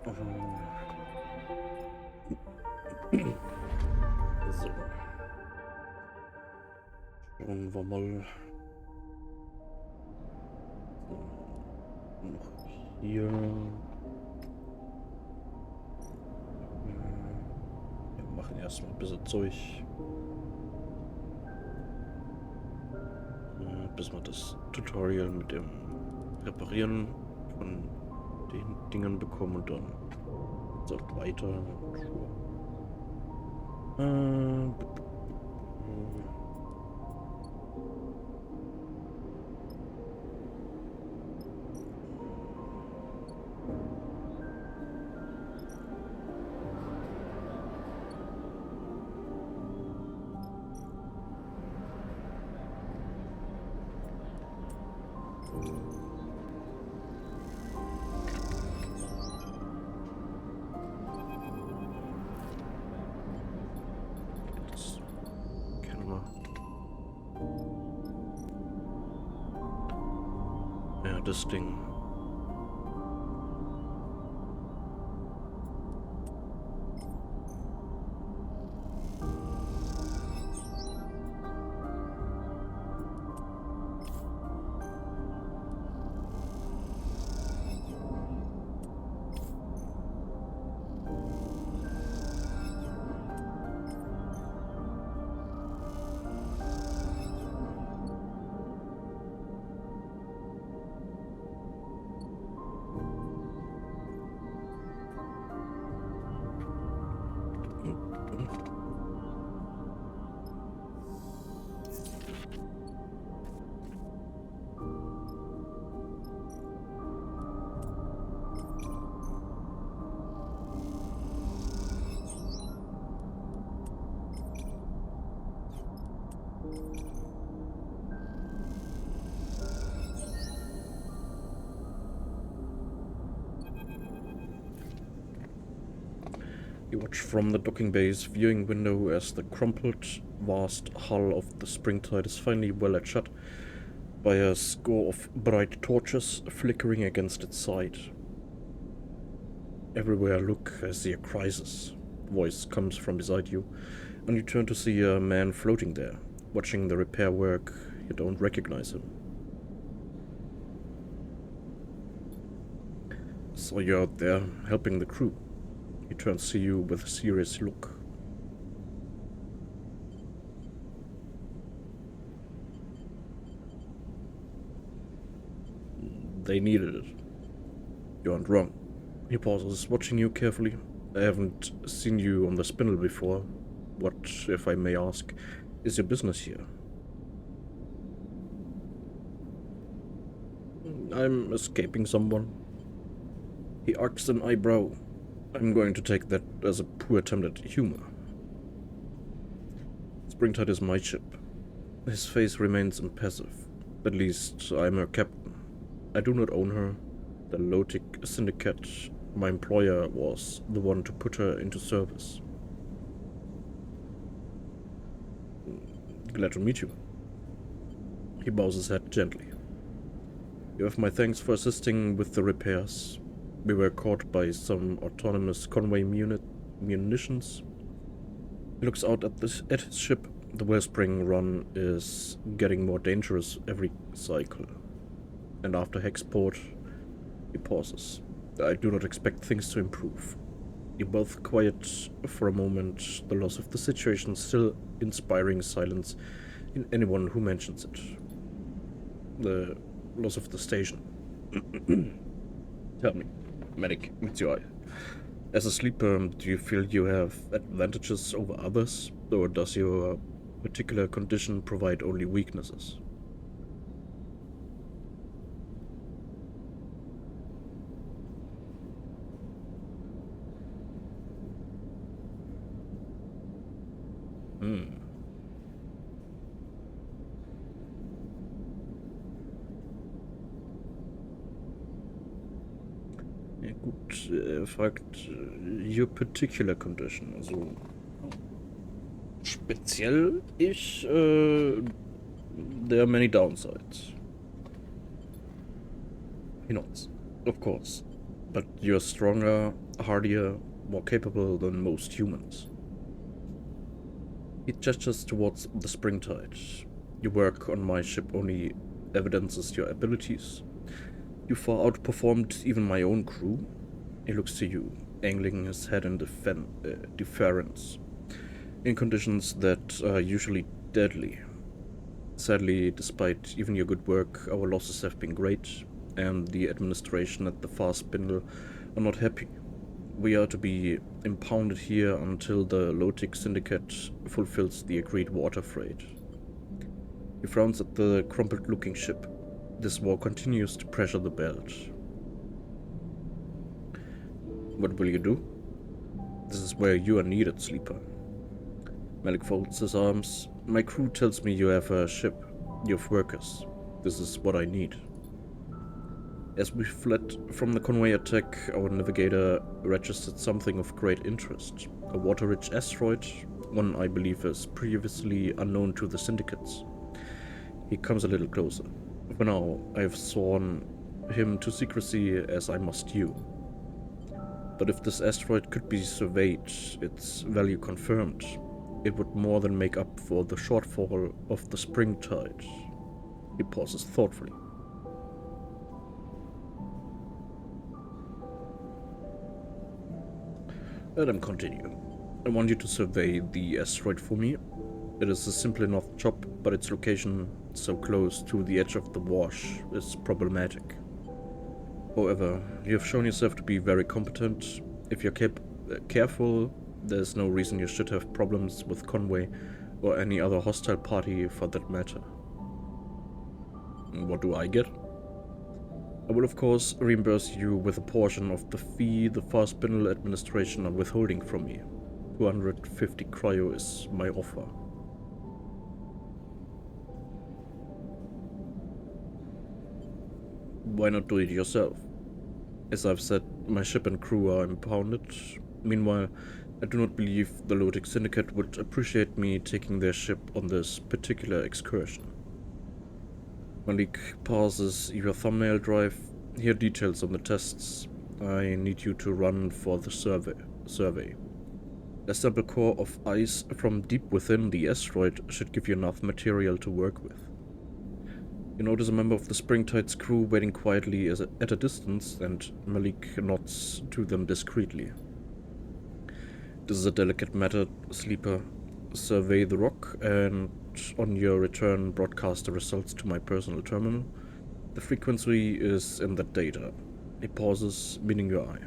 So, schauen wir mal. So, noch hier. Wir machen erstmal ein bisschen Zeug. Bis wir das Tutorial mit dem Reparieren von den Dingen bekommen und dann sagt weiter. Das kennen wir. Ja, das Ding. You watch from the docking bay's viewing window as the crumpled, vast hull of the Springtide is finally welded shut by a score of bright torches flickering against its side. Everywhere I look, I see a crisis. A voice comes from beside you, and you turn to see a man floating there, watching the repair work. You don't recognize him. Saw you out there, helping the crew. He turns to you with a serious look. They needed it. You aren't wrong. He pauses, watching you carefully. I haven't seen you on the spindle before. What, if I may ask, is your business here? I'm escaping someone. He arcs an eyebrow. I'm going to take that as a poor attempt at humor. Springtide is my ship. His face remains impassive. At least I'm her captain. I do not own her. The Lotic Syndicate, my employer, was the one to put her into service. Glad to meet you. He bows his head gently. You have my thanks for assisting with the repairs. We were caught by some autonomous convoy munitions. He looks out at his ship. The Wellspring run is getting more dangerous every cycle. And after Hexport, he pauses. I do not expect things to improve. You both quiet for a moment, the loss of the situation still inspiring silence in anyone who mentions it. The loss of the station. Tell me, medic, meets your eye. As a sleeper, do you feel you have advantages over others, or does your particular condition provide only weaknesses? Ja gut, er fragt your particular condition, also speziell there are many downsides. He nods. Of course. but you're stronger, hardier, more capable than most humans. He gestures towards the springtide. Your work on my ship only evidences your abilities. You far outperformed even my own crew. He looks to you, angling his head in deference, in conditions that are usually deadly. Sadly, despite even your good work, our losses have been great, and the administration at the far spindle are not happy. We are to be impounded here until the Lotic Syndicate fulfills the agreed water freight. He frowns at the crumpled-looking ship. This war continues to pressure the belt. What will you do? This is where you are needed, Sleeper. Malik folds his arms. My crew tells me you have a ship. You have workers. This is what I need. As we fled from the convoy attack, our navigator registered something of great interest. A water-rich asteroid, one I believe is previously unknown to the syndicates. He comes a little closer. For now, I have sworn him to secrecy as I must you. But if this asteroid could be surveyed, its value confirmed, it would more than make up for the shortfall of the springtide. He pauses thoughtfully. Let him continue. I want you to survey the asteroid for me. It is a simple enough job, but its location so close to the edge of the wash is problematic. However, you have shown yourself to be very competent. If you're careful, there's no reason you should have problems with Conway or any other hostile party for that matter. What do I get? I will of course reimburse you with a portion of the fee the Far Spindle administration are withholding from me. 250 cryo is my offer. Why not do it yourself? As I've said, my ship and crew are impounded. Meanwhile, I do not believe the Lotic Syndicate would appreciate me taking their ship on this particular excursion. Malik pauses your thumbnail drive. Here are details on the tests I need you to run for the survey. A sample core of ice from deep within the asteroid should give you enough material to work with. You notice a member of the Springtide's crew waiting quietly at a distance, and Malik nods to them discreetly. This is a delicate matter, Sleeper. Survey the rock, and on your return broadcast the results to my personal terminal. The frequency is in that data. He pauses, meeting your eye.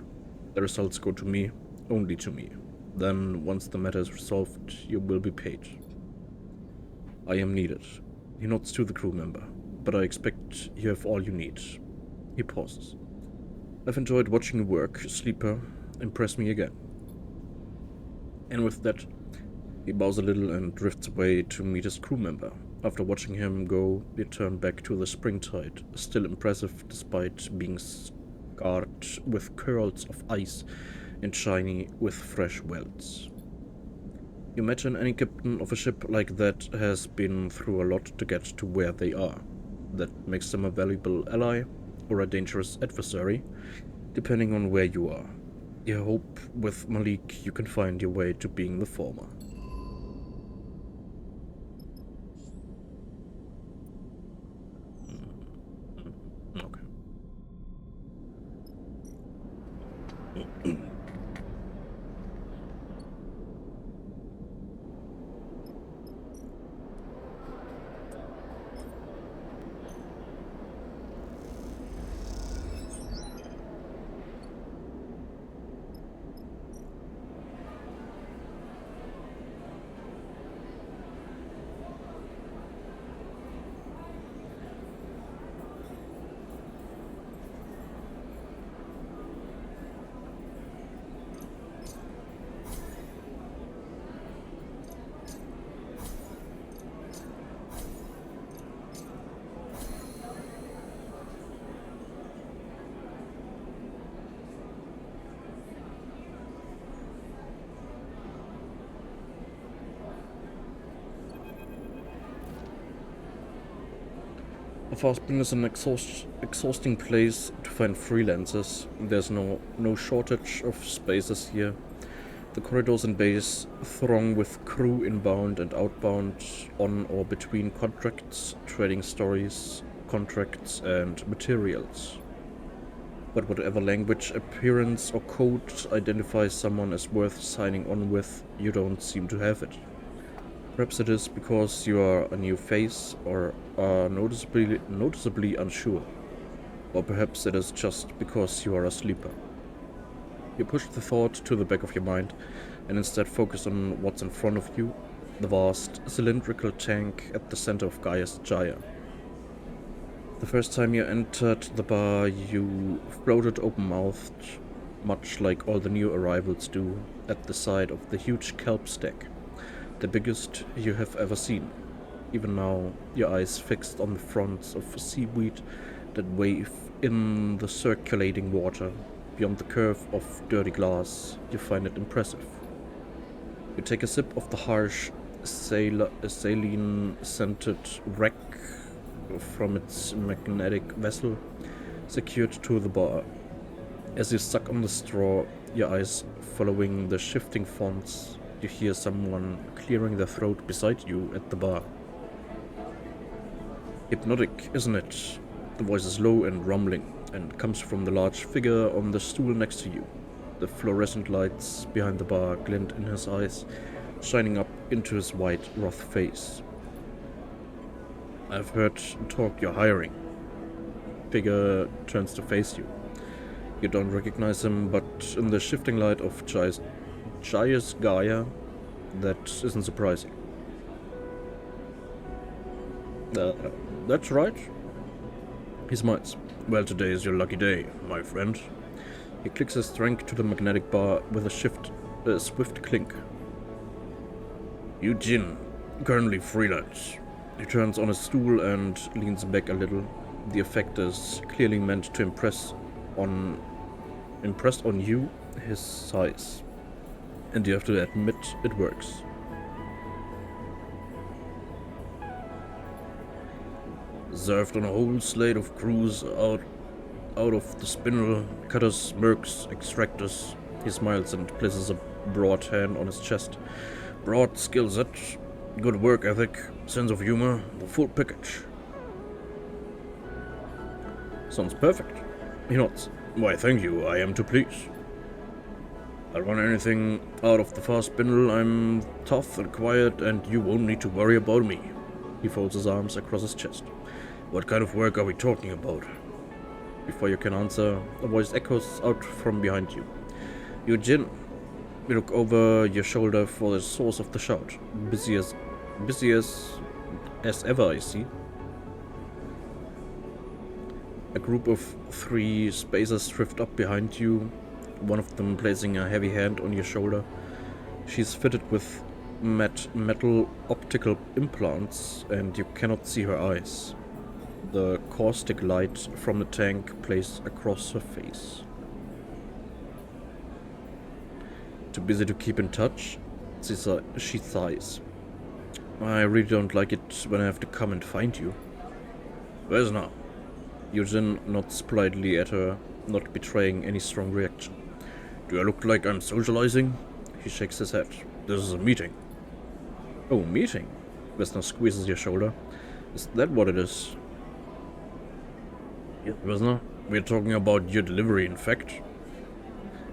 The results go to me, only to me. Then, once the matter is resolved, you will be paid. I am needed. He nods to the crew member. But I expect you have all you need. He pauses. I've enjoyed watching you work, Sleeper. Impress me again. And with that, he bows a little and drifts away to meet his crew member. After watching him go, they turn back to the Springtide, still impressive despite being scarred with curls of ice and shiny with fresh welts. You imagine any captain of a ship like that has been through a lot to get to where they are. That makes them a valuable ally or a dangerous adversary, depending on where you are. I hope with Malik you can find your way to being the former. Okay. Fastbin is an exhausting place to find freelancers. There's no shortage of spaces here. The corridors and bays throng with crew inbound and outbound, on or between contracts, trading stories, contracts, and materials. But whatever language, appearance, or code identifies someone as worth signing on with, you don't seem to have it. Perhaps it is because you are a new face or are noticeably unsure. Or perhaps it is just because you are a sleeper. You push the thought to the back of your mind and instead focus on what's in front of you, the vast cylindrical tank at the center of Gaia's gyre. The first time you entered the bar, you floated open-mouthed, much like all the new arrivals do, at the side of the huge kelp stack, the biggest you have ever seen. Even now, your eyes fixed on the fronts of seaweed that wave in the circulating water. Beyond the curve of dirty glass, you find it impressive. You take a sip of the harsh, saline-scented wreck from its magnetic vessel, secured to the bar. As you suck on the straw, your eyes following the shifting fonts, you hear someone clearing their throat beside you at the bar. Hypnotic, isn't it? The voice is low and rumbling, and comes from the large figure on the stool next to you. The fluorescent lights behind the bar glint in his eyes, shining up into his white, wroth face. I've heard talk you're hiring. Figure turns to face you. You don't recognize him, but in the shifting light of Gaia's Gaia, that isn't surprising. That's right. He smiles. Well, today is your lucky day, my friend. He clicks his drink to the magnetic bar with a swift clink. Eugene, currently freelance. He turns on his stool and leans back a little. The effect is clearly meant to impress on you, his size. And you have to admit it works. Served on a whole slate of crews out of the spindle, cutters, mercs, extractors. He smiles and places a broad hand on his chest. Broad skill set, good work ethic, sense of humor, the full package. Sounds perfect. He nods. Why, thank you, I am to please. I'll run anything out of the fast spindle. I'm tough and quiet, and you won't need to worry about me. He folds his arms across his chest. What kind of work are we talking about? Before you can answer, a voice echoes out from behind you. Eugene. You look over your shoulder for the source of the shout. Busy as ever, I see. A group of 3 spacers drift up behind you, one of them placing a heavy hand on your shoulder. She's fitted with metal optical implants, and you cannot see her eyes. The caustic light from the tank plays across her face. Too busy to keep in touch? She sighs. I really don't like it when I have to come and find you. Where's now? Eugene nods politely at her, not betraying any strong reaction. Do I look like I'm socializing? He shakes his head. This is a meeting. Oh, meeting? Vesna squeezes your shoulder. Is that what it is? Yeah, Vesna, we're talking about your delivery, in fact.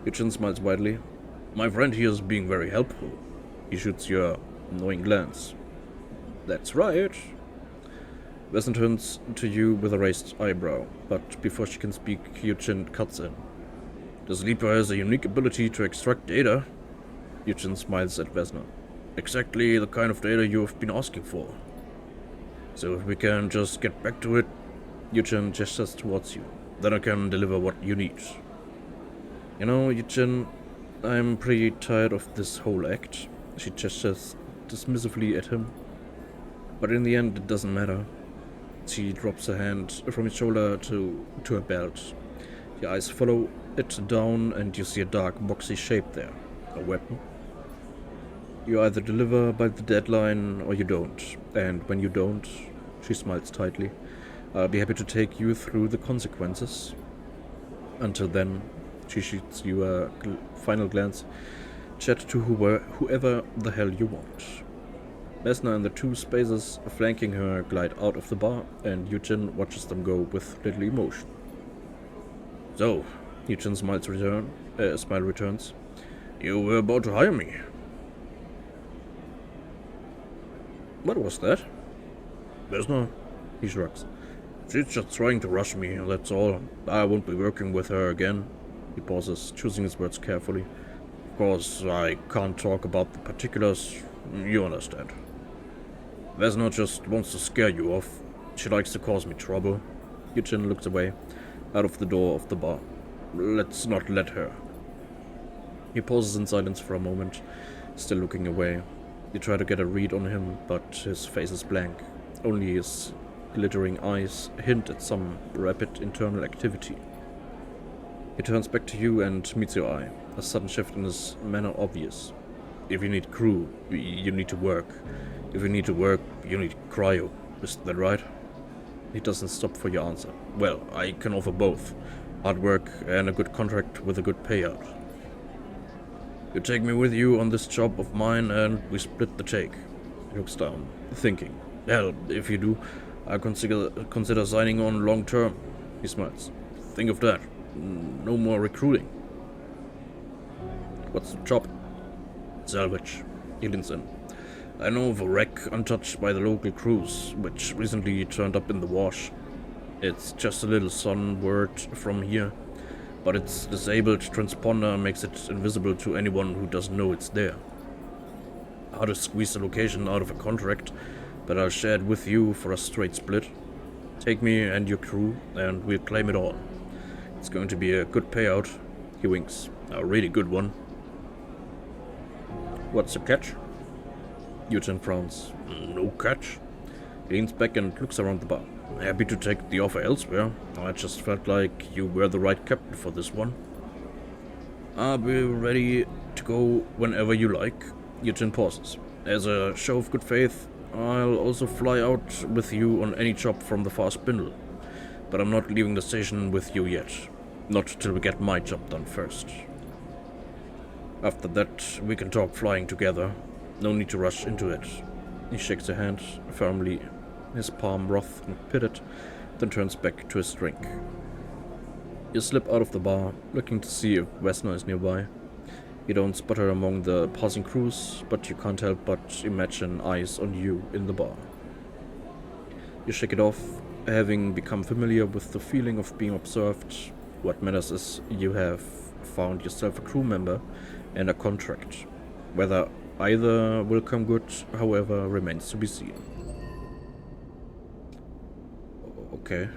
Eugene smiles widely. My friend here is being very helpful. He shoots you a knowing glance. That's right. Vesna turns to you with a raised eyebrow, but before she can speak, Eugene cuts in. The sleeper has a unique ability to extract data. Eugene smiles at Vesna. Exactly the kind of data you have been asking for. So if we can just get back to it, Eugene gestures towards you. Then I can deliver what you need. You know, Eugene, I'm pretty tired of this whole act. She gestures dismissively at him. But in the end, it doesn't matter. She drops her hand from his shoulder to her belt. Your eyes follow it down, and you see a dark, boxy shape there. A weapon. You either deliver by the deadline or you don't. And when you don't, she smiles tightly, I'll be happy to take you through the consequences. Until then, she shoots you a final glance. Chat to whoever the hell you want. Vesna and the two spacers flanking her glide out of the bar, and Eugen watches them go with little emotion. So, Eugen's smile returns. You were about to hire me. What was that? Vesna? He shrugs. She's just trying to rush me, that's all. I won't be working with her again. He pauses, choosing his words carefully. Of course, I can't talk about the particulars. You understand. Vesna just wants to scare you off. She likes to cause me trouble. Eugen looks away, out of the door of the bar. Let's not let her. He pauses in silence for a moment, still looking away. You try to get a read on him, but his face is blank. Only his glittering eyes hint at some rapid internal activity. He turns back to you and meets your eye, a sudden shift in his manner obvious. If you need crew, you need to work. If you need to work, you need cryo. Is that right? He doesn't stop for your answer. Well, I can offer both. Hard work and a good contract with a good payout. You take me with you on this job of mine and we split the take. He looks down, thinking. Hell, if you do, I consider signing on long term. He smiles. Think of that. No more recruiting. What's the job? Salvage. He leans in. I know of a wreck untouched by the local crews, which recently turned up in the wash. It's just a little sunward from here, but its disabled transponder makes it invisible to anyone who doesn't know it's there. Hard to squeeze the location out of a contract, but I'll share it with you for a straight split. Take me and your crew, and we'll claim it all. It's going to be a good payout. He winks. A really good one. What's the catch? Eugen frowns. No catch. He leans back and looks around the bar. Happy to take the offer elsewhere. I just felt like you were the right captain for this one. I'll be ready to go whenever you like. Eugen pauses. As a show of good faith, I'll also fly out with you on any job from the far spindle. But I'm not leaving the station with you yet. Not till we get my job done first. After that, we can talk flying together. No need to rush into it. He shakes her hand firmly, his palm rough and pitted, then turns back to his drink. You slip out of the bar, looking to see if Vesna is nearby. You don't spot her among the passing crews, but you can't help but imagine eyes on you in the bar. You shake it off, having become familiar with the feeling of being observed. What matters is you have found yourself a crew member and a contract. Whether either will come good, however, remains to be seen. Okay.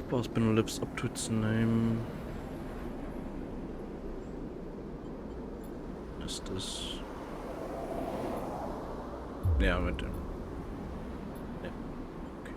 bar spinner lives up to its name. Is this? Yeah, mit dem. Ja, okay. Okay.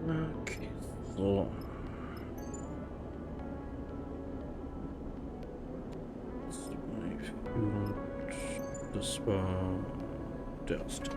Okay, so. Das war der erste.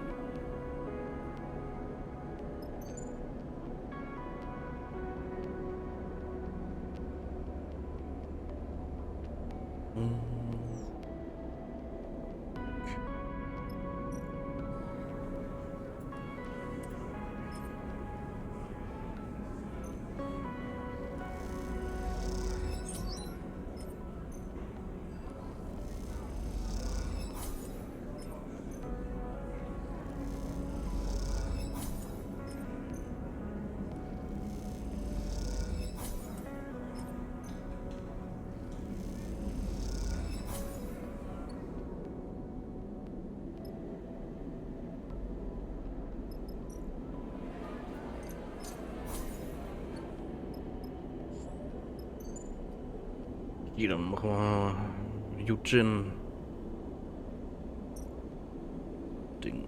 Hier, dann machen wir Eugene Ding.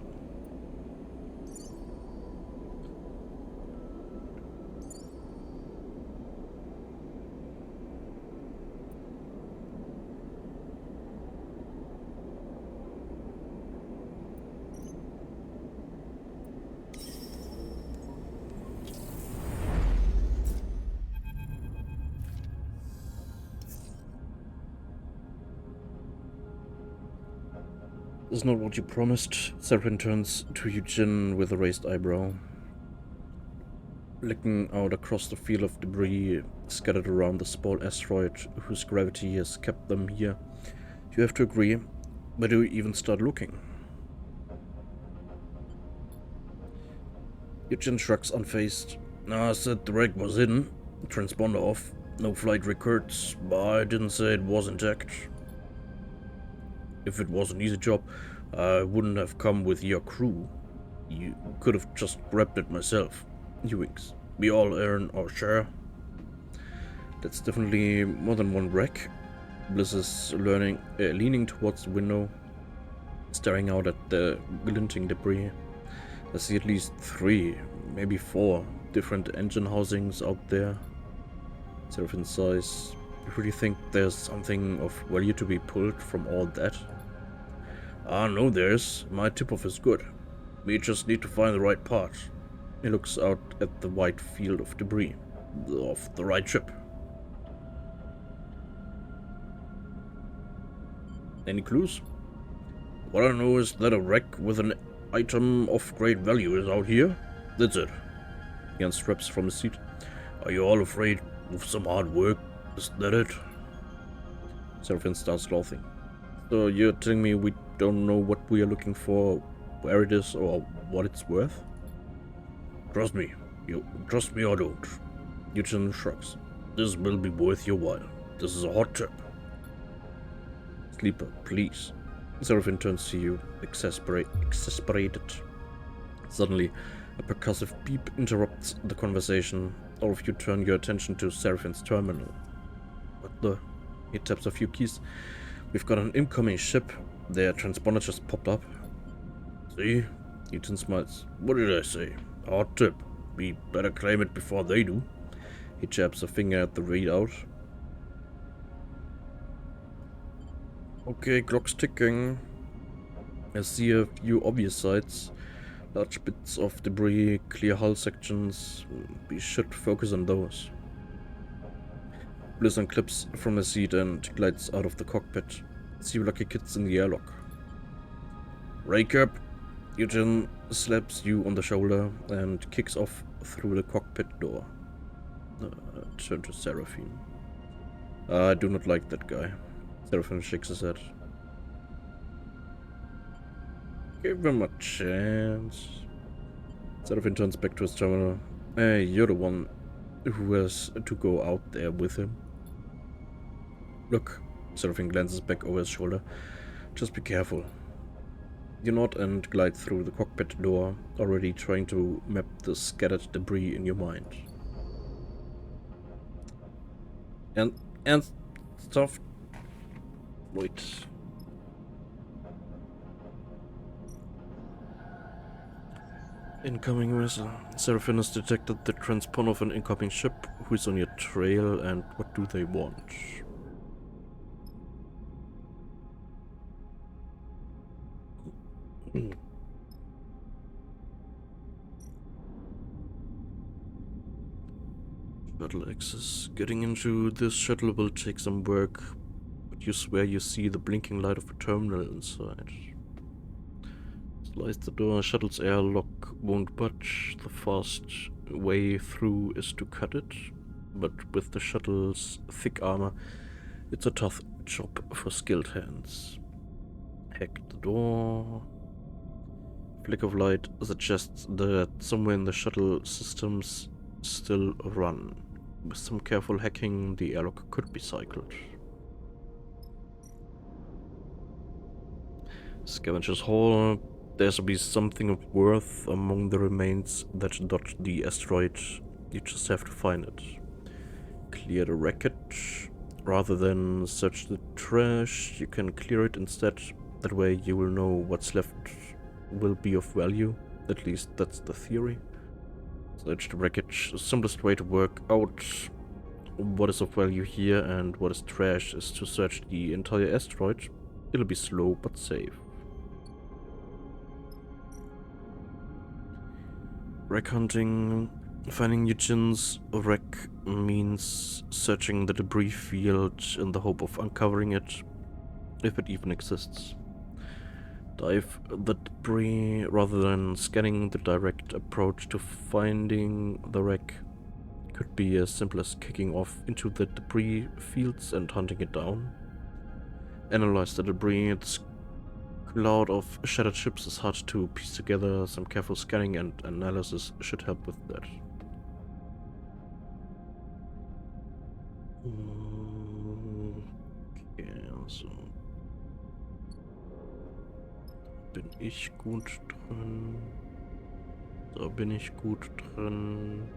This is not what you promised. Severin turns to Eugene with a raised eyebrow. Looking out across the field of debris scattered around the small asteroid whose gravity has kept them here. You have to agree. Where do you even start looking? Eugene shrugs unfazed. I said the wreck was hidden. Transponder off. No flight records, but I didn't say it was intact. If it was an easy job, I wouldn't have come with your crew. You could have just grabbed it myself. He winks. We all earn our share. That's definitely more than one wreck. Bliss is leaning towards the window, staring out at the glinting debris. I see at least 3, maybe 4 different engine housings out there. Seraphin sighs. You really think there's something of value to be pulled from all that? Ah, no, there's. My tip-off is good. We just need to find the right part. He looks out at the wide field of debris. Of the right ship. Any clues? What I know is that a wreck with an item of great value is out here. That's it. He unstraps from his seat. Are you all afraid of some hard work? Is that it? Seraphine starts laughing. So you're telling me we don't know what we are looking for, where it is, or what it's worth? Trust me. You trust me or don't. Eugene shrugs. This will be worth your while. This is a hot tip. Sleeper, please. Seraphine turns to you, exasperated. Suddenly, a percussive beep interrupts the conversation. All of you turn your attention to Seraphine's terminal. What the? He taps a few keys. We've got an incoming ship. Their transponder just popped up. See? Eugene smiles. What did I say? A hot tip. We better claim it before they do. He jabs a finger at the readout. Okay, clock's ticking. I see a few obvious sights. Large bits of debris, clear hull sections. We should focus on those. Bliss unclips from his seat and glides out of the cockpit. See you lucky kids in the airlock. Rake up! Eugene slaps you on the shoulder and kicks off through the cockpit door. Turn to Seraphine. I do not like that guy. Seraphine shakes his head. Give him a chance. Seraphine turns back to his terminal. Hey, you're the one who has to go out there with him. Look, Seraphine glances back over his shoulder. Just be careful. You nod and glide through the cockpit door, already trying to map the scattered debris in your mind. And stuff. Wait. Incoming vessel. Seraphine has detected the transponder of an incoming ship. Who is on your trail and what do they want? Shuttle access. Getting into this shuttle will take some work, but you swear you see the blinking light of a terminal inside. Slice the door, shuttle's airlock won't budge. The fast way through is to cut it, but with the shuttle's thick armor, it's a tough job for skilled hands. Hack the door. Flick of light suggests that somewhere in the shuttle systems still run. With some careful hacking, the airlock could be cycled. Scavenger's Hall. There's to be something of worth among the remains that dot the asteroid. You just have to find it. Clear the wreckage. Rather than search the trash, you can clear it instead. That way you will know what's left will be of value. At least that's the theory. Search the wreckage. The simplest way to work out what is of value here and what is trash is to search the entire asteroid. It'll be slow but safe. Wreck hunting. Finding Eugene's wreck means searching the debris field in the hope of uncovering it, if it even exists. Dive the debris rather than scanning. The direct approach to finding the wreck could be as simple as kicking off into the debris fields and hunting it down. Analyze the debris. This cloud of shattered ships is hard to piece together. Some careful scanning and analysis should help with that. Okay, also. Bin ich gut drin? Da bin ich gut drin.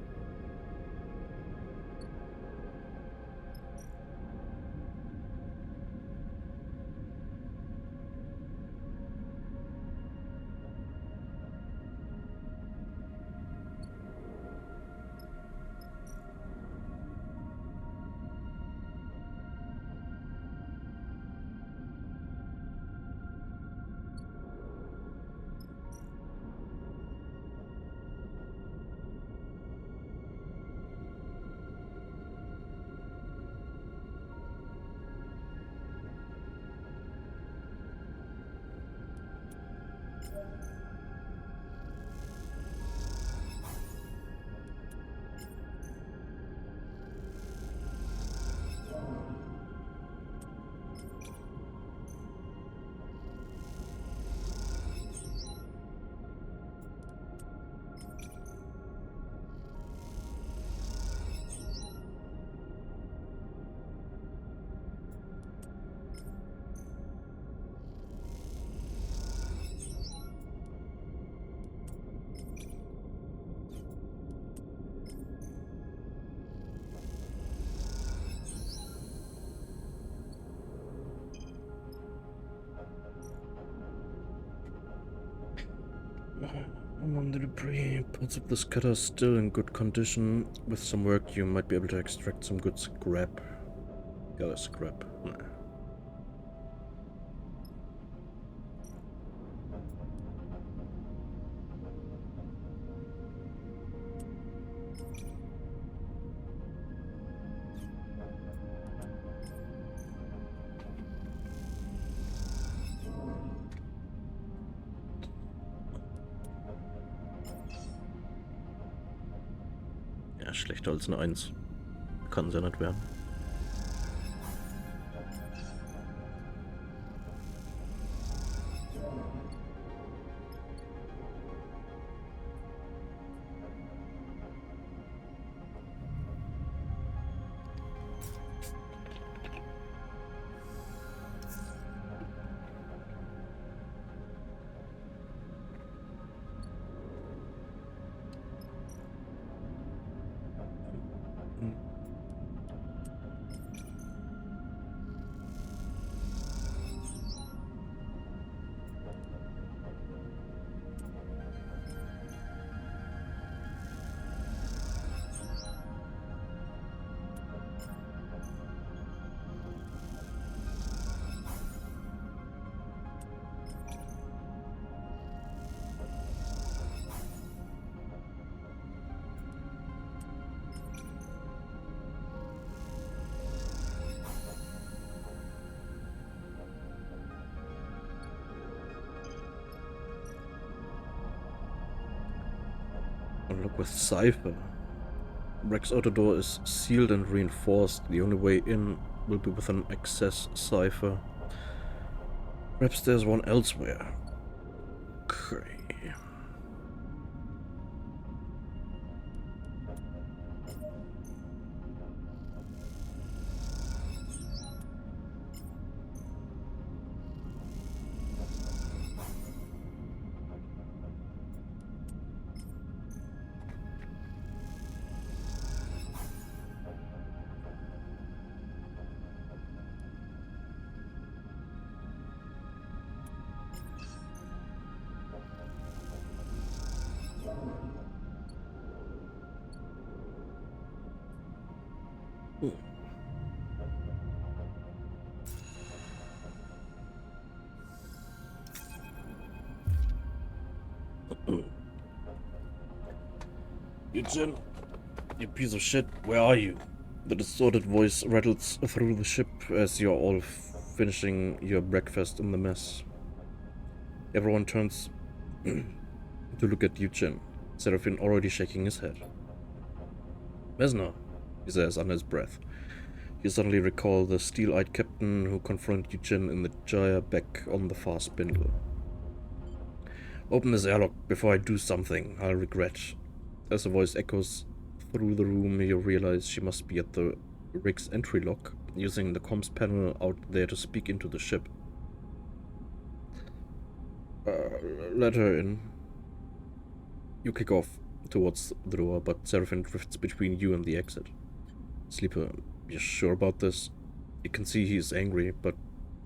Among the debris, parts of the cutter are still in good condition. With some work, you might be able to extract some good scrap. Got a scrap. Nah. Ja, schlechter als eine 1. Kann sie ja nicht werden. Look with Cypher. Rex auto door is sealed and reinforced. The only way in will be with an access cipher. Perhaps there's one elsewhere. Okay. Eugene, you piece of shit, where are you? The distorted voice rattles through the ship as you're all finishing your breakfast in the mess. Everyone turns to look at Eugene, Seraphine already shaking his head. Mesner, he says under his breath. You suddenly recall the steel-eyed captain who confronted Eugene in the gyre back on the far spindle. Open this airlock before I do something I'll regret. As the voice echoes through the room, you realize she must be at the rig's entry lock, using the comms panel out there to speak into the ship. Let her in. You kick off towards the door, but Seraphine drifts between you and the exit. Sleeper, you're sure about this? You can see he is angry, but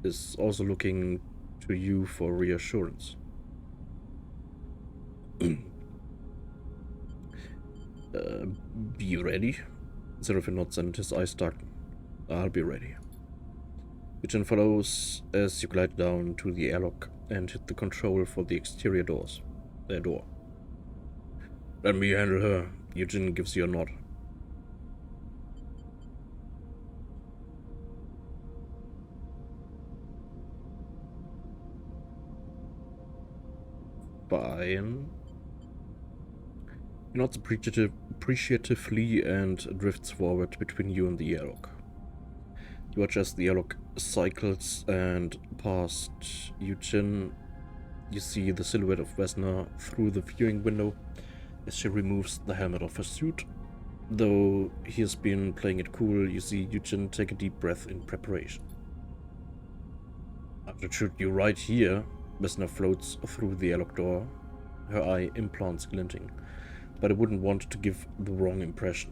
is also looking to you for reassurance. Be ready? Seraphine nods and his eyes darken. I'll be ready. Eugene follows as you glide down to the airlock and hit the control for the exterior door. Let me handle her. Eugene gives you a nod. fine. He nods appreciatively and drifts forward between you and the airlock. You watch as the airlock cycles, and past Eugen, you see the silhouette of Vesna through the viewing window as she removes the helmet of her suit. Though he has been playing it cool, you see Eugen take a deep breath in preparation. I should shoot you right here. Vesna floats through the airlock door, her eye implants glinting, but I wouldn't want to give the wrong impression.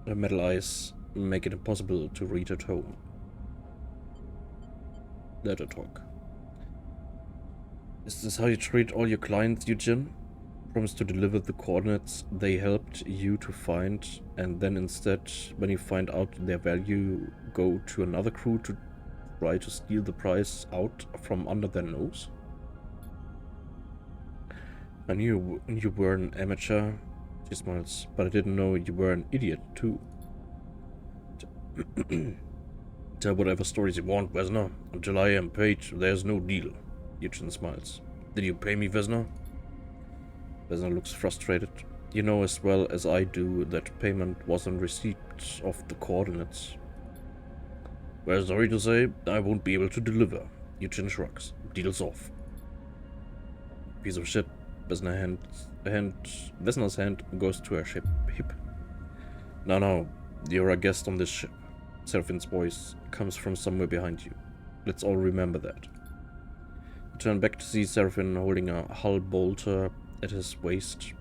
Her metal eyes make it impossible to read at home. Let her talk. Is this how you treat all your clients, Eugen? Promise to deliver the coordinates they helped you to find, and then instead, when you find out their value, go to another crew to try to steal the prize out from under their nose? I knew you were an amateur, she smiles, but I didn't know you were an idiot too. Tell whatever stories you want, Vesna. Until I am paid, there's no deal. Eugen smiles. Did you pay me, Vesna? Vesna looks frustrated. You know as well as I do that payment was on receipt of the coordinates. Well, sorry to say, I won't be able to deliver. Eugen shrugs. Deal's off. Piece of shit. Vesna's hand goes to her hip. No, you're a guest on this ship. Seraphine's voice comes from somewhere behind you. Let's all remember that. You turn back to see Seraphine holding a hull bolter at his waist,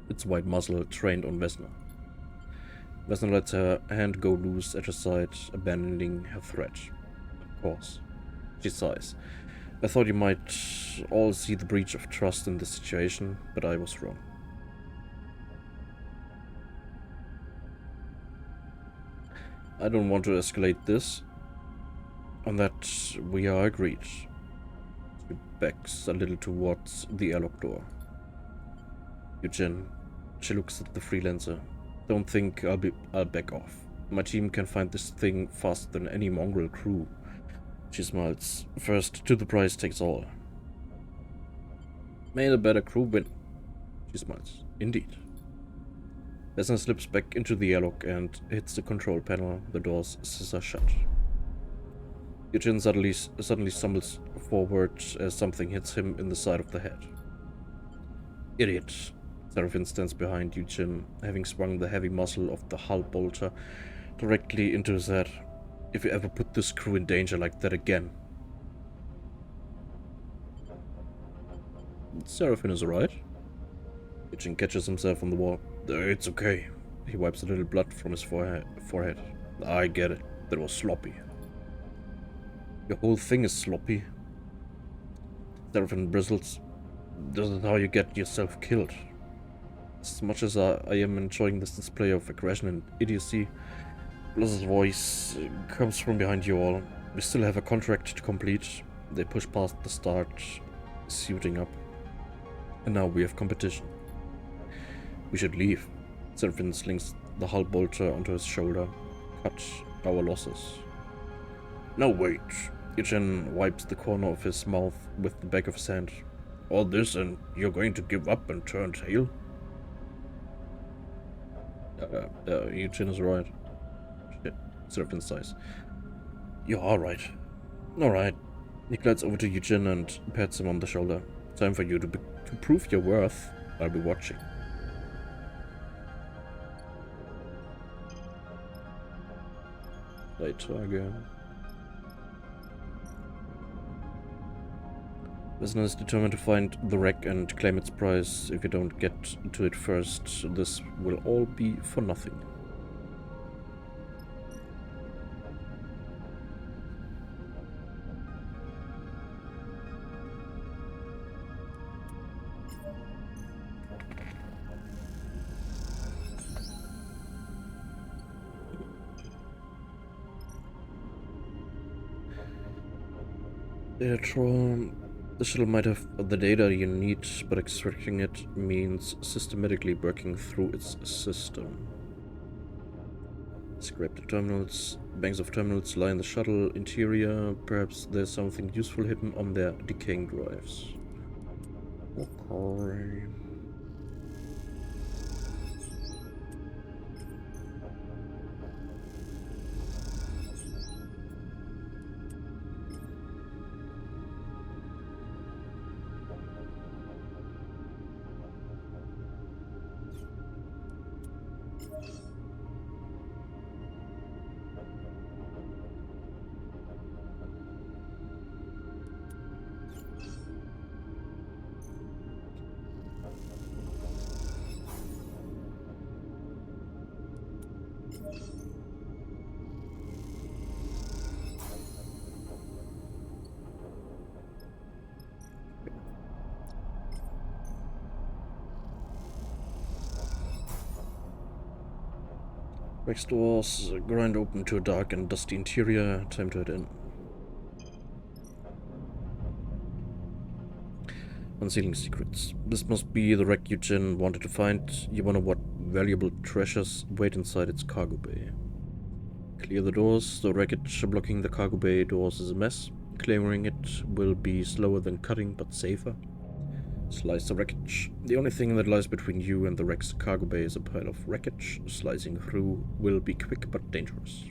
its white muzzle trained on Vesna. Vesna lets her hand go loose at her side, abandoning her threat. Of course. She sighs. I thought you might all see the breach of trust in this situation, but I was wrong. I don't want to escalate this. On that, we are agreed. She backs a little towards the airlock door. Eugen, she looks at the freelancer. Don't think I'll back off. My team can find this thing faster than any mongrel crew. She smiles. First to the prize takes all. May the better crew win. She smiles. Indeed. Vesna slips back into the airlock and hits the control panel. The doors scissor shut. Eugen suddenly stumbles forward as something hits him in the side of the head. Idiot. Seraphine stands behind Eugen, having swung the heavy muzzle of the hull bolter directly into his head. If you ever put this crew in danger like that again. Seraphine is alright. Eugen catches himself on the wall. It's okay. He wipes a little blood from his forehead. I get it. That was sloppy. Your whole thing is sloppy. Seraphine bristles. This is how you get yourself killed. As much as I am enjoying this display of aggression and idiocy, Bliss's voice comes from behind you all. We still have a contract to complete. They push past the start, suiting up. And now we have competition. We should leave. Seraphine slings the hull bolter onto his shoulder. Cut our losses. No, wait. Eugen wipes the corner of his mouth with the back of his hand. All this and you're going to give up and turn tail? Eugen is right. Shit. Seraphine sighs. You are right. Alright. He glides over to Eugen and pats him on the shoulder. Time for you to prove your worth. I'll be watching. Later again. Vesna is determined to find the wreck and claim its prize. If you don't get to it first, this will all be for nothing. Data troll. The shuttle might have the data you need, but extracting it means systematically working through its system. Scrap the terminals. Banks of terminals line the shuttle interior. Perhaps there's something useful hidden on their decaying drives. Okay. Next doors grind open to a dark and dusty interior. Time to head in. Concealing secrets. This must be the wreck Eugen wanted to find. You wonder what valuable treasures wait inside its cargo bay. Clear the doors. The wreckage blocking the cargo bay doors is a mess. Clearing it will be slower than cutting, but safer. Slice the wreckage. The only thing that lies between you and the wreck's cargo bay is a pile of wreckage. Slicing through will be quick but dangerous.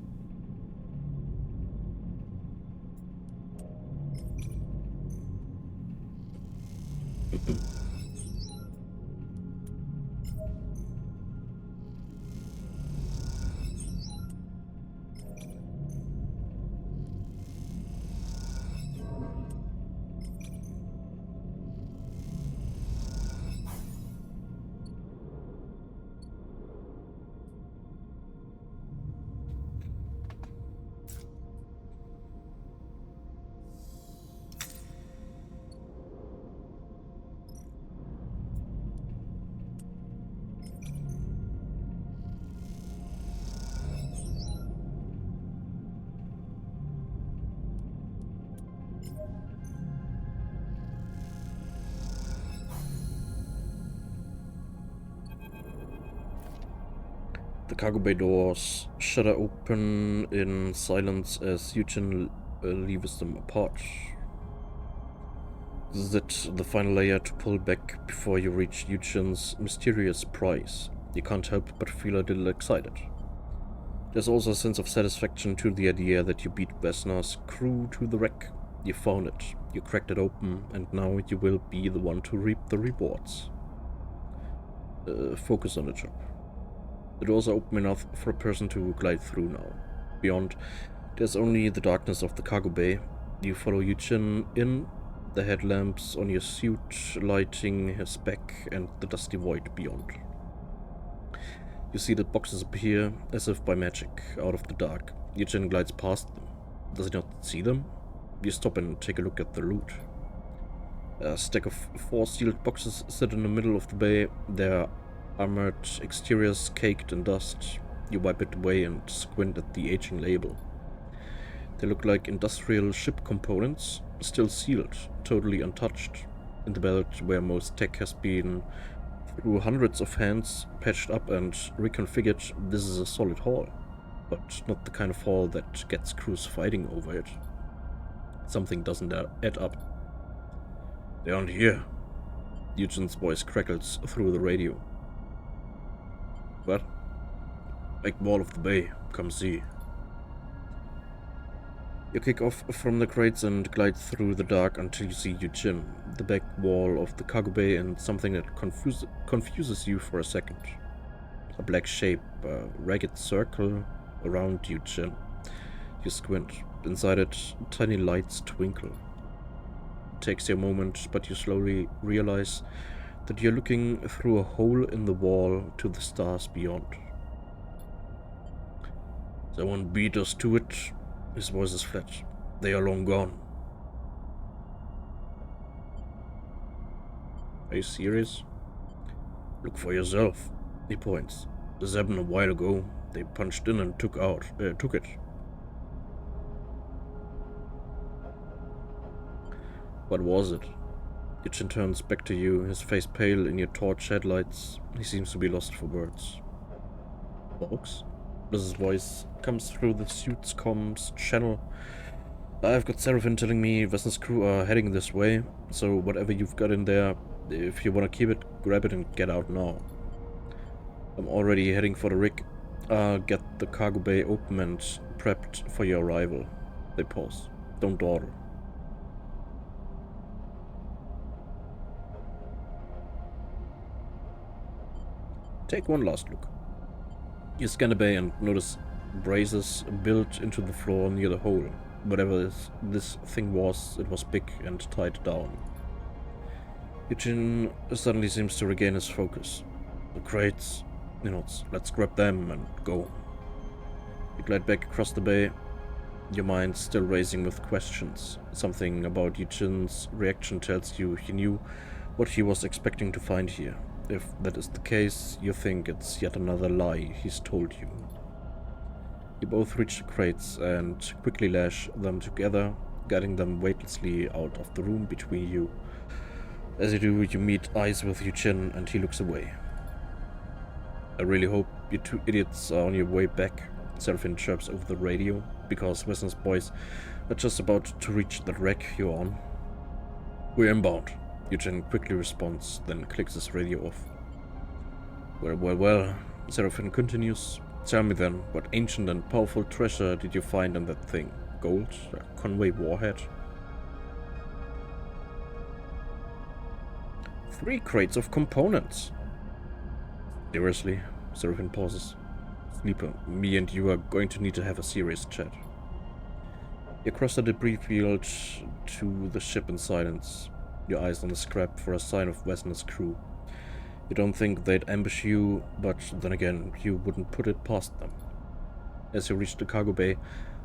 The cargo bay doors shudder open in silence as Eugen leaves them apart. This is it, the final layer to pull back before you reach Eugen's mysterious prize. You can't help but feel a little excited. There's also a sense of satisfaction to the idea that you beat Vesna's crew to the wreck. You found it, you cracked it open, and now you will be the one to reap the rewards. Focus on the job. The doors are open enough for a person to glide through now. Beyond, there's only the darkness of the cargo bay. You follow Eugen in, the headlamps on your suit lighting his back and the dusty void beyond. You see the boxes appear as if by magic out of the dark. Eugen glides past them. Does he not see them? You stop and take a look at the loot. A stack of 4 sealed boxes sit in the middle of the bay. Their armored exteriors caked in dust. You wipe it away and squint at the aging label. They look like industrial ship components, still sealed, totally untouched. In the belt where most tech has been through hundreds of hands, patched up and reconfigured, this is a solid haul. But not the kind of haul that gets crews fighting over it. Something doesn't add up. They aren't here. Eugen's voice crackles through the radio. What? Back wall of the bay. Come see. You kick off from the crates and glide through the dark until you see Eugen, the back wall of the cargo bay, and something that confuses you for a second. A black shape, a ragged circle around Eugen. You squint. Inside it, tiny lights twinkle. It takes you a moment, but you slowly realize that you're looking through a hole in the wall to the stars beyond. Someone beat us to it. His voice is flat. They are long gone. Are you serious? Look for yourself. He points. This happened a while ago. They punched in and took it. What was it? Eugen turns back to you, his face pale in your torch headlights. He seems to be lost for words. Folks? His voice comes through the suit's comms channel. I've got Seraphim telling me Vesna's crew are heading this way, so whatever you've got in there, If you wanna keep it, grab it and get out now. I'm already heading for the rig. Get the cargo bay open and prepped for your arrival. They pause. Don't dawdle. Take one last look. You scan the bay and notice braces built into the floor near the hole. Whatever this thing was, it was big and tied down. Eugene suddenly seems to regain his focus. The crates, he nods. Let's grab them and go. You glide back across the bay, your mind still racing with questions. Something about Eugene's reaction tells you he knew what he was expecting to find here. If that is the case, you think it's yet another lie he's told you. You both reach the crates and quickly lash them together, guiding them weightlessly out of the room between you. As you do, you meet eyes with Eugene and he looks away. I really hope you two idiots are on your way back, Seraphin chirps over the radio, because Weston's boys are just about to reach the wreck you're on. We're inbound, Eugene quickly responds, then clicks his radio off. Well, Seraphin continues. Tell me then, what ancient and powerful treasure did you find in that thing? Gold? A Conway warhead? 3 crates of components. Seriously? Seraphin pauses. Sleeper, me and you are going to need to have a serious chat. You cross the debris field to the ship in silence, your eyes on the scrap for a sign of Wesner's crew. You don't think they'd ambush you, but then again, you wouldn't put it past them. As you reach the cargo bay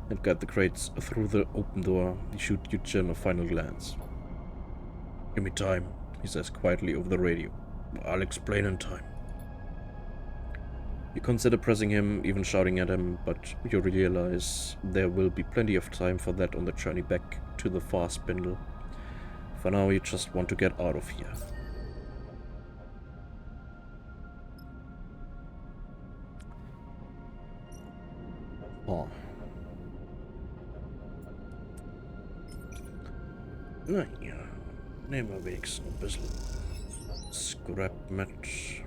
and guide the crates through the open door, you shoot Eugene a final glance. Give me time, he says quietly over the radio. I'll explain in time. You consider pressing him, even shouting at him, but you realize there will be plenty of time for that on the journey back to the far spindle. For now, you just want to get out of here. Naja, nehmen wir wenigstens ein bisschen Scrap mit.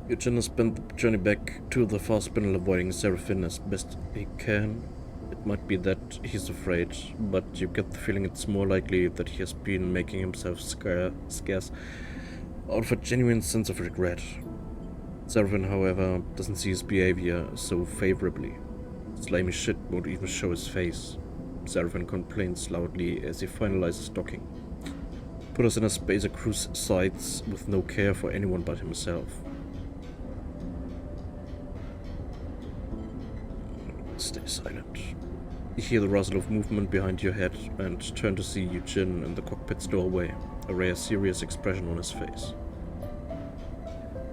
Eugene has spent the journey back to the far spindle, avoiding Seraphin as best he can. It might be that he's afraid, but you get the feeling it's more likely that he has been making himself scarce out of a genuine sense of regret. Seraphin, however, doesn't see his behavior so favorably. Slimy shit won't even show his face. Seraphin complains loudly as he finalizes docking. Put us in a spacer cruise sites with no care for anyone but himself. Stay silent. You hear the rustle of movement behind your head and turn to see Eugene in the cockpit's doorway, a rare serious expression on his face.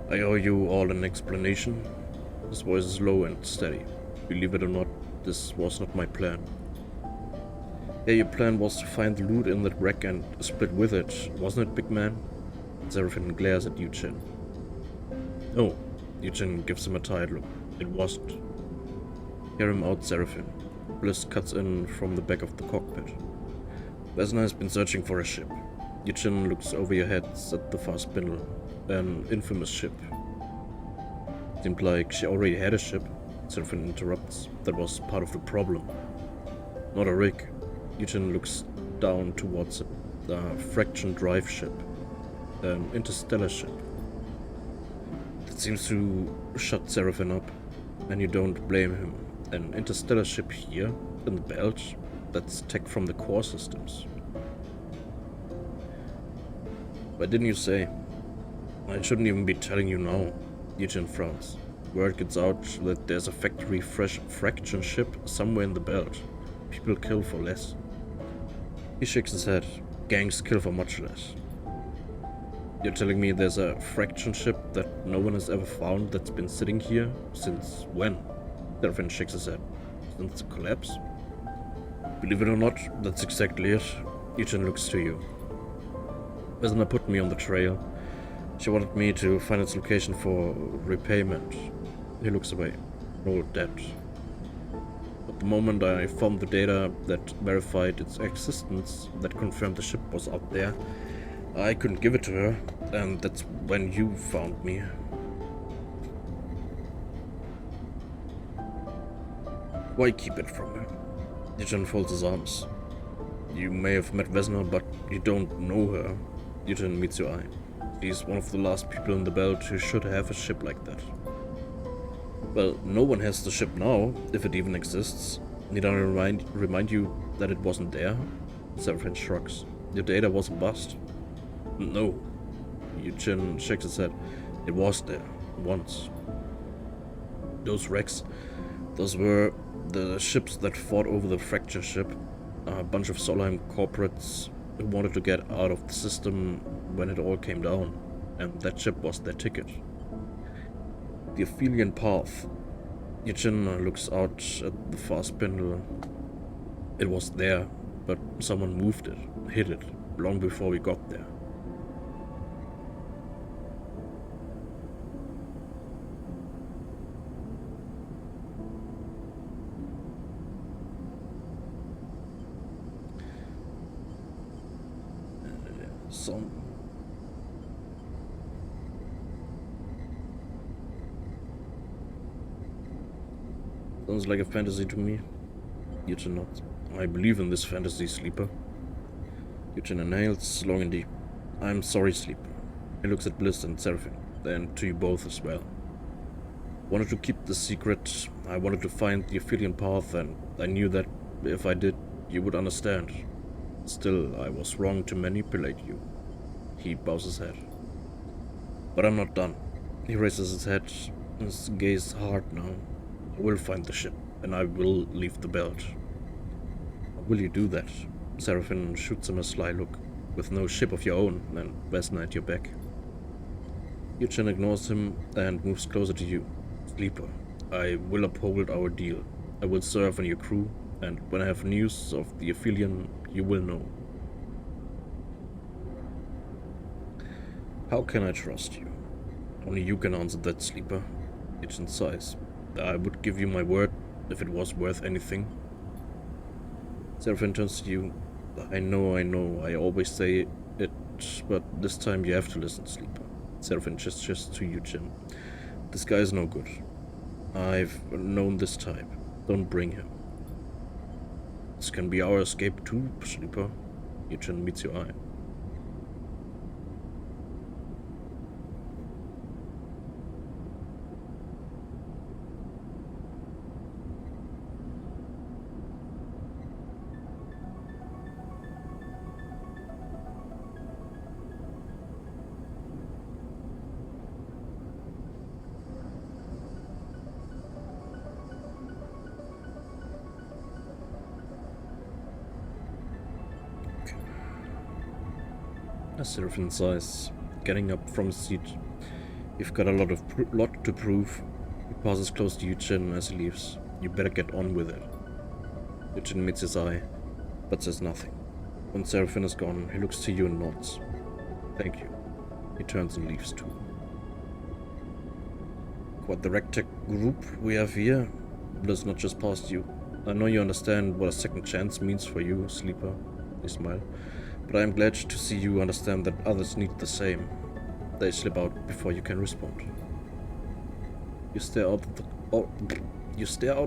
I owe you all an explanation. His voice is low and steady. Believe it or not, this was not my plan. Yeah, your plan was to find the loot in that wreck and split with it, wasn't it, big man? Seraphin glares at Eugene. Oh, Eugene gives him a tired look. It wasn't. Hear him out, Seraphin. Bliss cuts in from the back of the cockpit. Vesna has been searching for a ship. Eugene looks over your heads at the far spindle. An infamous ship. Seemed like she already had a ship. Seraphin interrupts. That was part of the problem. Not a rig. Eugene looks down towards a fraction drive ship. An interstellar ship. That seems to shut Seraphin up, and you don't blame him. An interstellar ship here, in the belt, that's tech from the core systems. Why didn't you say? I shouldn't even be telling you now. Eugene frowns. Word gets out that there's a factory fraction ship somewhere in the belt. People kill for less. He shakes his head. Gangs kill for much less. You're telling me there's a fraction ship that no one has ever found that's been sitting here? Since when? Serafin shakes his head. Since the collapse? Believe it or not, that's exactly it. Eugen looks to you. Vesna put me on the trail. She wanted me to find its location for repayment. He looks away. An old debt. But the moment I found the data that verified its existence, that confirmed the ship was out there, I couldn't give it to her, and that's when you found me. Why keep it from her? Eugen folds his arms. You may have met Vesna, but you don't know her. Eugen meets your eye. She's one of the last people in the belt who should have a ship like that. Well, no one has the ship now, if it even exists. Need I remind you that it wasn't there? Serafin shrugs. Your data was a bust. No. Eugen shakes his head. It was there. Once. Those wrecks, those were the ships that fought over the fracture ship. A bunch of Solheim corporates who wanted to get out of the system when it all came down. And that ship was their ticket. The Aphelion Path. Eugen looks out at the far spindle. It was there, but someone moved it, hid it, long before we got there. Sounds like a fantasy to me. Eugen nods. I believe in this fantasy, Sleeper. Eugen inhales long and deep. I'm sorry, Sleeper. He looks at Bliss and Serafin, and to you both as well. Wanted to keep the secret. I wanted to find the Aphelion Path, and I knew that if I did, you would understand. Still, I was wrong to manipulate you. He bows his head. But I'm not done. He raises his head, his gaze hard now. I will find the ship, and I will leave the belt. How will you do that? Serafin shoots him a sly look. With no ship of your own, and Vesna at your back. Eugen ignores him and moves closer to you. Sleeper, I will uphold our deal. I will serve on your crew, and when I have news of the Aphelion, you will know. How can I trust you? Only you can answer that, Sleeper. Eugen sighs. I would give you my word if it was worth anything. Serafin turns to you. I know, I always say it, but this time you have to listen, Sleeper. Serafin gestures to Eugen. This guy is no good. I've known this type. Don't bring him. This can be our escape too, Sleeper. Eugen meets your eye. Serafin sighs, getting up from his seat. You've got a lot to prove. He passes close to Eugen as he leaves. You better get on with it. Eugen meets his eye, but says nothing. When Serafin is gone, he looks to you and nods. Thank you. He turns and leaves too. Quite the rectech group we have here. Bliss not just past you. I know you understand what a second chance means for you, Sleeper. They smile. But I am glad to see you understand that others need the same. They slip out before you can respond. You stare out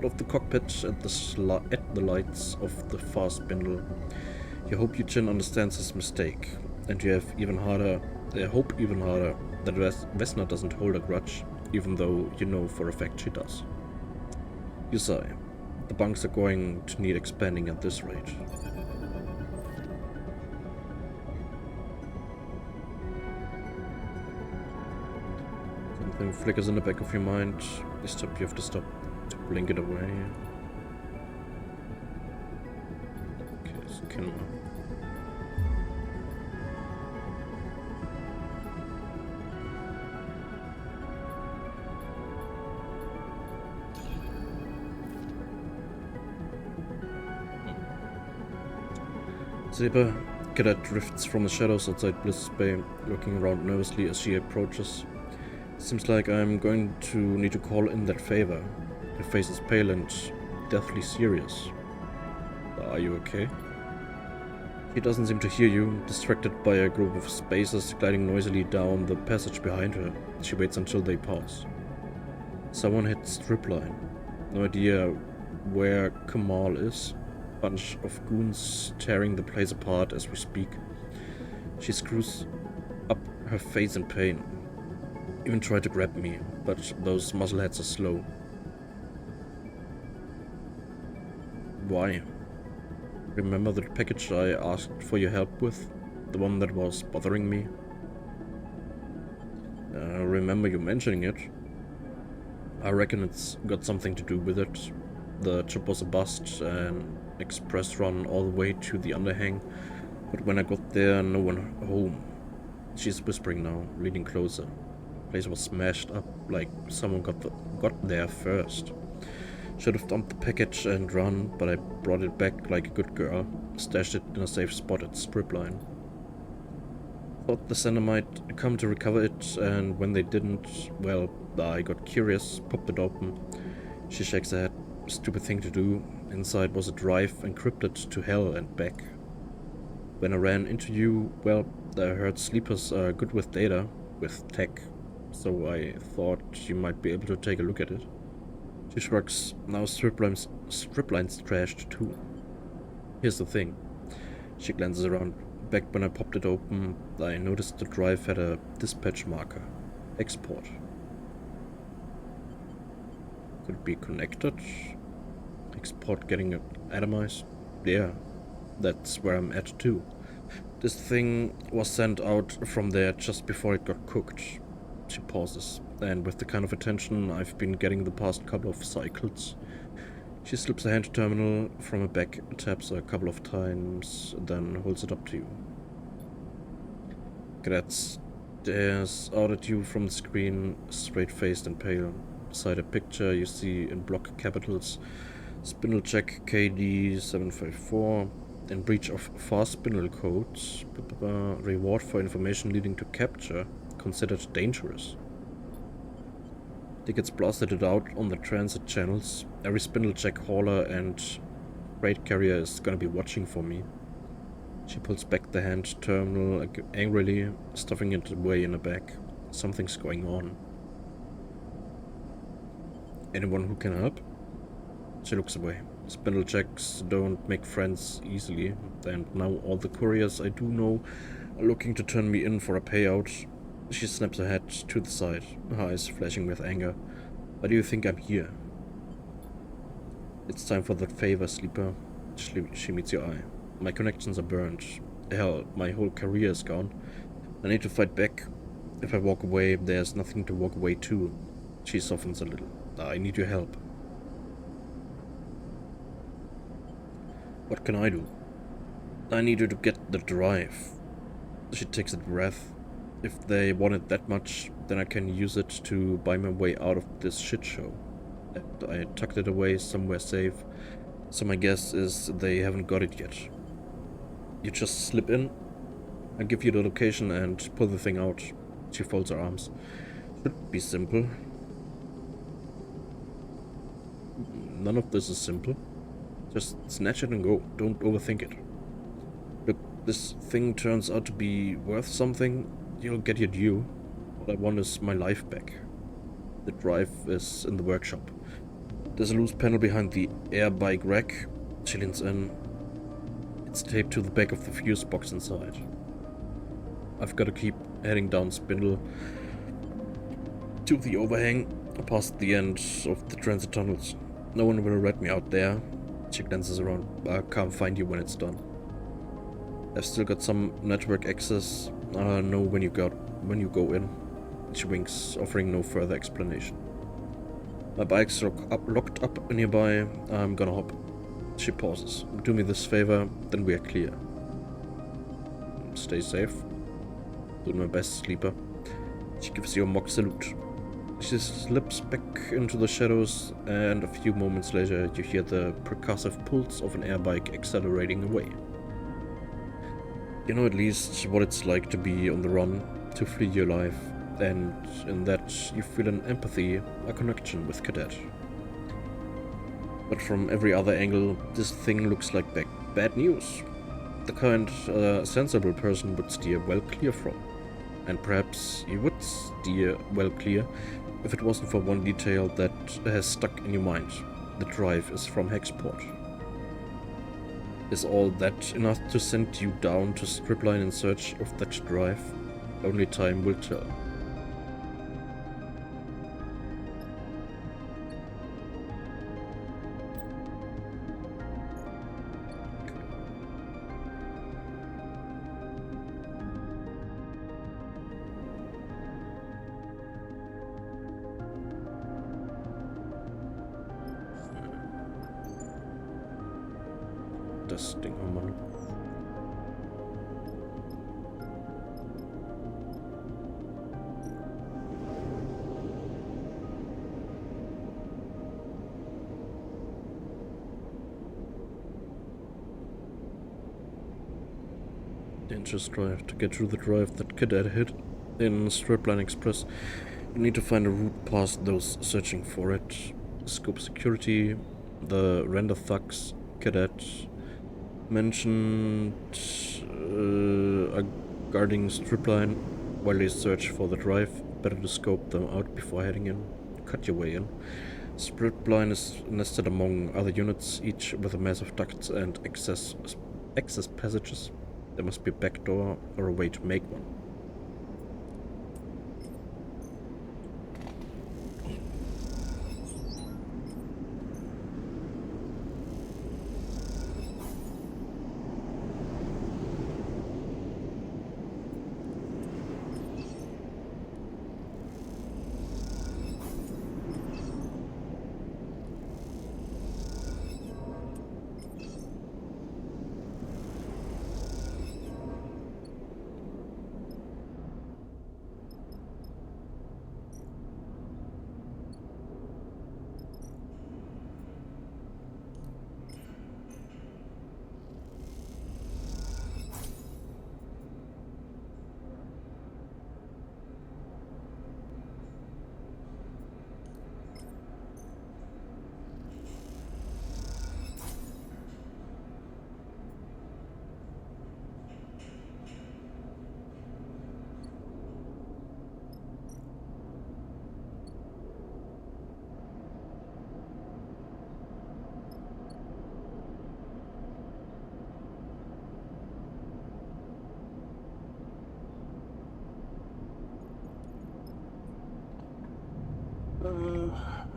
of the cockpit at the lights of the far spindle. You hope Eugen understands his mistake, and you hope even harder that Vesna doesn't hold a grudge, even though you know for a fact she does. You sigh. The bunks are going to need expanding at this rate. Something flickers in the back of your mind. You have to stop to blink it away. Okay, so can Zeba, Cadet drifts from the shadows outside Bliss's Bay, looking around nervously as she approaches. Seems like I'm going to need to call in that favor. Her face is pale and deathly serious. Are you okay? She doesn't seem to hear you, distracted by a group of spacers gliding noisily down the passage behind her. She waits until they pass. Someone hits stripline. No idea where Kamal is. Bunch of goons tearing the place apart as we speak. She screws up her face in pain. Even tried to grab me, but those muscleheads are slow. Why? Remember the package I asked for your help with? The one that was bothering me? Remember you mentioning it. I reckon it's got something to do with it. The trip was a bust, an express run all the way to the underhang, but when I got there, no one home. She's whispering now, leaning closer. The place was smashed up, like someone got there first. Should have dumped the package and run, but I brought it back like a good girl, stashed it in a safe spot at stripline. Thought the sender might come to recover it, and when they didn't, well, I got curious, popped it open. She shakes her head. Stupid thing to do. Inside was a drive encrypted to hell and back. When I ran into you, well, I heard sleepers are good with data, with tech, so I thought you might be able to take a look at it. She shrugs. Now stripline's trashed too. Here's the thing. She glances around. Back when I popped it open, I noticed the drive had a dispatch marker. Export. Could it be connected? Export getting atomized? Yeah, that's where I'm at too. This thing was sent out from there just before it got cooked. She pauses, and with the kind of attention I've been getting the past couple of cycles, she slips a hand terminal from her back, taps a couple of times, then holds it up to you. Cadet stares out at you from the screen, straight-faced and pale. Beside a picture you see in block capitals, Spindle check KD 754, in breach of fast spindle codes, reward for information leading to capture, considered dangerous. Tickets blasted it out on the transit channels. Every spindle check hauler and freight carrier is gonna be watching for me. She pulls back the hand terminal angrily, stuffing it away in her bag. Something's going on. Anyone who can help? She looks away. Spindle checks don't make friends easily, and now all the couriers I do know are looking to turn me in for a payout. She snaps her head to the side, her eyes flashing with anger. Why do you think I'm here? It's time for that favor, sleeper. She meets your eye. My connections are burned. Hell, my whole career is gone. I need to fight back. If I walk away, there's nothing to walk away to. She softens a little. I need your help. What can I do? I need you to get the drive. She takes a breath. If they want it that much, then I can use it to buy my way out of this shit show. I tucked it away somewhere safe, so my guess is they haven't got it yet. You just slip in, I give you the location and pull the thing out. She folds her arms. Should be simple. None of this is simple. Just snatch it and go. Don't overthink it. Look, this thing turns out to be worth something, you'll get your due. What I want is my life back. The drive is in the workshop. There's a loose panel behind the air bike rack. She leans in. It's taped to the back of the fuse box inside. I've got to keep heading down Spindle to the overhang, past the end of the transit tunnels. No one will rat me out there. She glances around. I can't find you when it's done. I've still got some network access. I'll know when you go in. She winks, offering no further explanation. My bike's locked up nearby. I'm gonna hop. She pauses. Do me this favor, then we are clear. Stay safe. Do my best, sleeper. She gives you a mock salute. She slips back into the shadows, and a few moments later you hear the percussive pulse of an airbike accelerating away. You know at least what it's like to be on the run, to flee your life, and in that you feel an empathy, a connection with Cadet. But from every other angle, this thing looks like bad news. The kind a sensible person would steer well clear from. And perhaps you would steer well clear if it wasn't for one detail that has stuck in your mind. The drive is from Hexport. Is all that enough to send you down to Stripline in search of that drive? Only time will tell. Das Ding haben wir noch. Dangerous drive. To get through the drive that Cadet hit in Stripline Express, you need to find a route past those searching for it. Scope security, the render thugs, Cadet mentioned guarding Stripline while they search for the drive. Better to scope them out before heading in. Cut your way in. Stripline is nested among other units, each with a massive ducts and access passages. There must be a back door or a way to make one.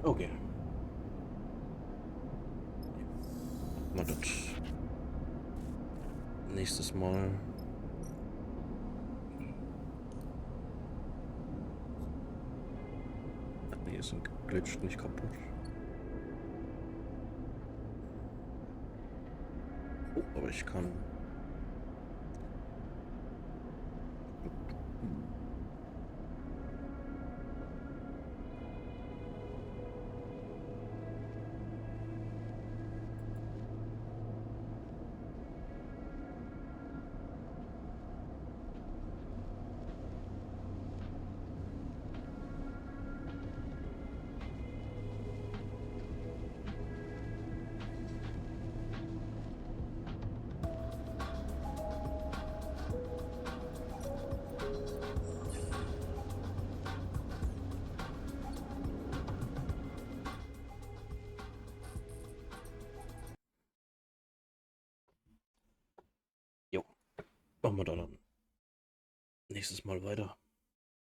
Okay. Mal das nächstes Mal. Nee, ist ein glitscht nicht kaputt. Oh, aber ich kann. Jo, machen wir dann nächstes Mal weiter.